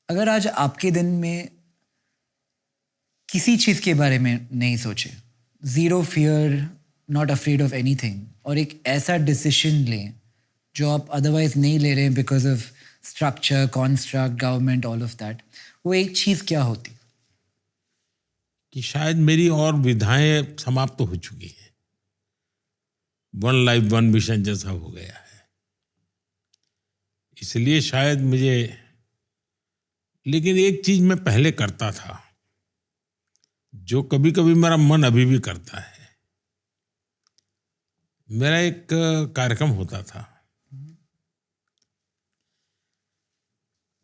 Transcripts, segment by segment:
अगर आज आपके दिन में किसी चीज़ के बारे में नहीं सोचे, zero fear, not afraid of anything, और एक ऐसा डिसीजन लें जो आप अदरवाइज नहीं ले रहे हैं because of structure, construct, government, all of that, वो एक चीज़ क्या होती? कि शायद मेरी और विधाएं समाप्त हो चुकी हैं। वन लाइफ वन मिशन जैसा हो गया है, इसलिए शायद मुझे। लेकिन एक चीज मैं पहले करता था, जो कभी कभी मेरा मन अभी भी करता है। मेरा एक कार्यक्रम होता था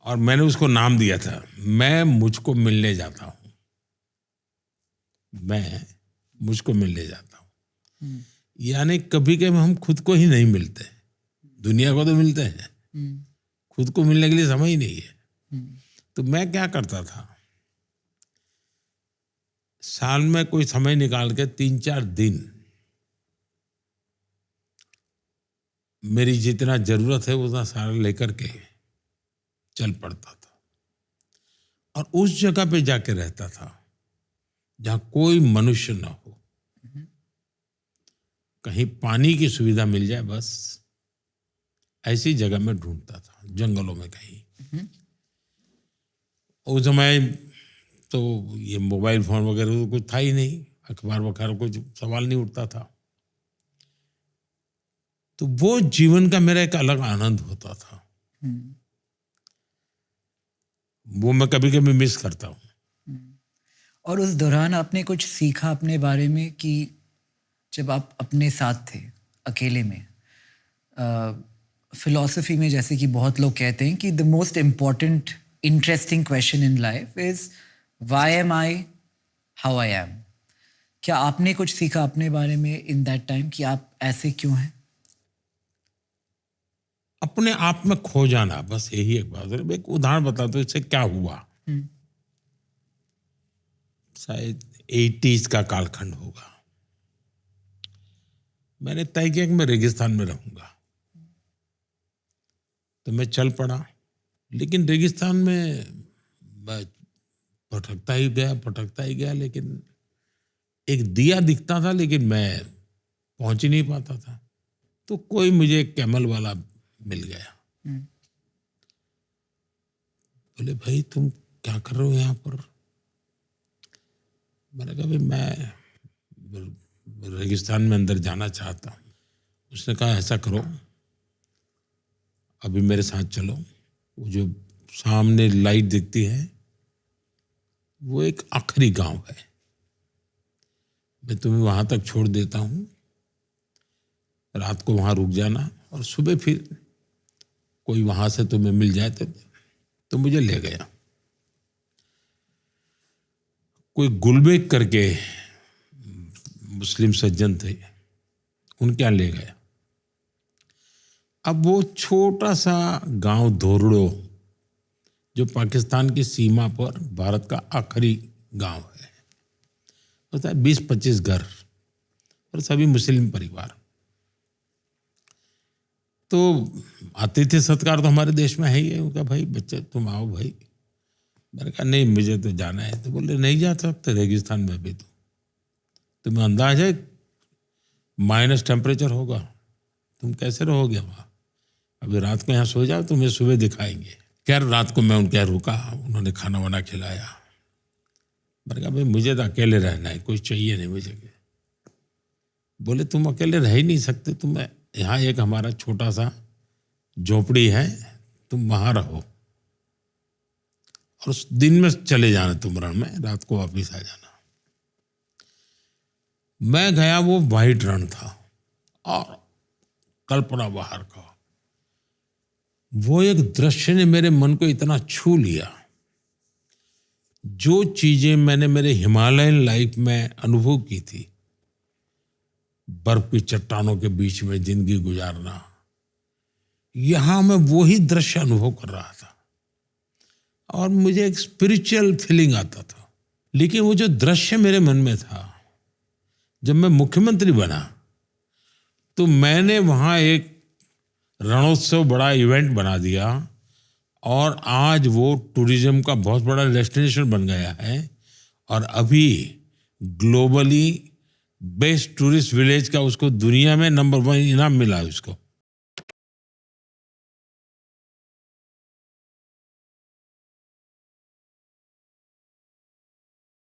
और मैंने उसको नाम दिया था, मैं मुझको मिलने जाता हूं। मैं मुझको मिलने जाता हूं, यानी कभी कभी हम खुद को ही नहीं मिलते। दुनिया को तो मिलते हैं, खुद को मिलने के लिए समय ही नहीं है। तो मैं क्या करता था, साल में कोई समय निकाल के 3-4 दिन मेरी जितना जरूरत है उतना सारा लेकर के चल पड़ता था और उस जगह पे जाके रहता था जहां कोई मनुष्य ना हो, कहीं पानी की सुविधा मिल जाए, बस ऐसी जगह में ढूंढता था, जंगलों में कहीं। उस समय तो ये मोबाइल फोन वगैरह तो कुछ था ही नहीं, अखबार वगैरह कुछ सवाल नहीं उठता था। तो वो जीवन का मेरा एक अलग आनंद होता था, वो मैं कभी कभी मिस करता हूँ। और उस दौरान आपने कुछ सीखा अपने बारे में कि जब आप अपने साथ थे, अकेले में, फिलॉसफी में जैसे कि बहुत लोग कहते हैं कि the most important interesting question in life is why am I how I am. क्या आपने कुछ सीखा अपने बारे में इन दैट टाइम कि आप ऐसे क्यों हैं? अपने आप में खो जाना, बस यही एक बात है। एक उदाहरण बताता हूँ इससे क्या हुआ। शायद 80s का कालखंड होगा। मैंने तय किया कि मैं रेगिस्तान में रहूंगा, तो मैं चल पड़ा। लेकिन रेगिस्तान में मैं भटकता ही गया, लेकिन एक दिया दिखता था, लेकिन मैं पहुंच ही नहीं पाता था। तो कोई मुझे एक कैमल वाला मिल गया। बोले, भाई तुम क्या कर रहे हो यहाँ पर? मैंने कहा, भाई मैं रेगिस्तान में अंदर जाना चाहता हूँ। उसने कहा, ऐसा करो, अभी मेरे साथ चलो, वो जो सामने लाइट दिखती है वो एक आखिरी गांव है, मैं तुम्हें वहां तक छोड़ देता हूँ, रात को वहां रुक जाना और सुबह फिर कोई वहां से तुम्हें मिल जाए तो मुझे ले गया। कोई गुलबेग करके मुस्लिम सज्जन थे, उनके यहाँ ले गया। अब वो छोटा सा गांव धोरड़ो, जो पाकिस्तान की सीमा पर भारत का आखिरी गांव है, होता है 20-25 घर और सभी मुस्लिम परिवार। तो आतिथ्य सत्कार तो हमारे देश में है ही है। उनका, भाई बच्चे तुम आओ भाई। मैंने कहा, नहीं मुझे तो जाना है। तो बोले, नहीं जा सकते रेगिस्तान में अभी, तो तुम्हें अंदाज है माइनस टेम्परेचर होगा, तुम कैसे रहोगे वहाँ? अभी रात को यहाँ सो जाओ, तुम्हें सुबह दिखाएंगे। खैर रात को मैं उनके यहाँ रुका, उन्होंने खाना वाना खिलाया। मैंने कहा, भाई मुझे तो अकेले रहना है, कोई चाहिए नहीं मुझे। बोले, तुम अकेले रह ही नहीं सकते, तुम यहाँ एक हमारा छोटा सा झोपड़ी है, तुम वहां रहो और उस दिन में चले जाना तुम रण में, रात को वापिस आ जाना। मैं गया, वो वाइट रण था और कल्पना बाहर का। वो एक दृश्य ने मेरे मन को इतना छू लिया, जो चीजें मैंने मेरे हिमालयन लाइफ में अनुभव की थी, बर्फ की चट्टानों के बीच में जिंदगी गुजारना, यहां मैं वही दृश्य अनुभव कर रहा था और मुझे एक स्पिरिचुअल फीलिंग आता था। लेकिन वो जो दृश्य मेरे मन में था, जब मैं मुख्यमंत्री बना तो मैंने वहां एक रणोत्सव बड़ा इवेंट बना दिया और आज वो टूरिज्म का बहुत बड़ा डेस्टिनेशन बन गया है और अभी ग्लोबली बेस्ट टूरिस्ट विलेज का उसको दुनिया में नंबर 1 इनाम मिला है उसको।